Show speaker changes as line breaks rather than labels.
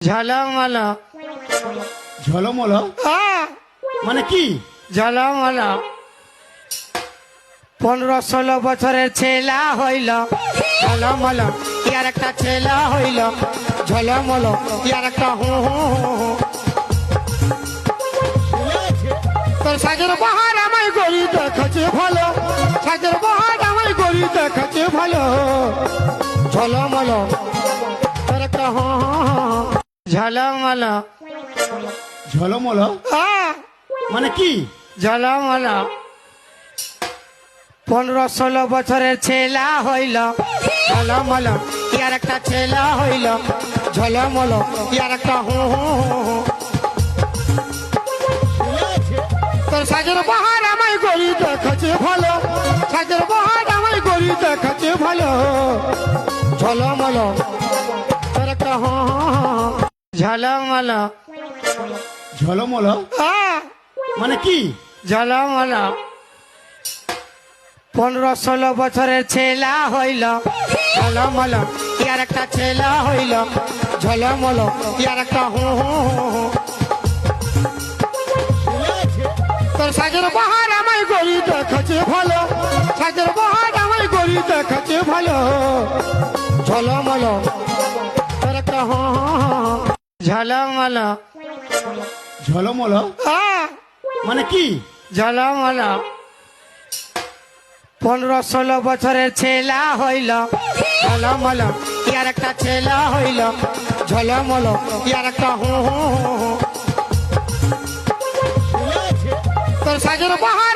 ঝলমল
ঝলমল মানে কি?
ঝলমল 15-16 বছরের ছেলা হইল ঝলমল ইয়ার একটা ছেলা হইল ঝলমল ইয়ার একটা হু হু হু। তোর সাজের বাহার আমায় গড়ি দেখাচ্ছে ভালো, সাজের বাহার আমায় গড়ি দেখাচ্ছে ভালো ঝলমল তোর একটা হু হু হু। ঝলমল
ঝলমল মানে কি?
ঝলমল 15-16 বছরের ছেলা হইল ঝলমল ইয়ার একটা ছেলা হইল ঝলমল ইয়ার একটা হু হু হু। তোর সাজের বাহার আমায় গড়ি দেখাচ্ছে ভালো, সাজের বাহার আমায় গড়ি দেখাচ্ছে ভালো ঝলমল তোর একটা হু হু হু। ঝলমল
ঝলমল মানে কি?
ঝলমল 15-16 বছরের ছেলা হইল ঝলমল ইয়ার একটা ছেলা হইল ঝলমল ইয়ার একটা হু হু হু। তোর সাজের বাহার আমায় গড়ি দেখাচ্ছে ভালো, সাজের বাহার আমায় গড়ি দেখাচ্ছে ভালো ঝলমল তোর একটা হু হু হু। ঝলমল
ঝলমল মানে কি?
ঝলমল 15-16 বছরের ছেলা হইল ঝলমল ইয়ার একটা ছেলা হইল ঝলমল ইয়ার একটা হু হু হু। তোর সাজের বাহার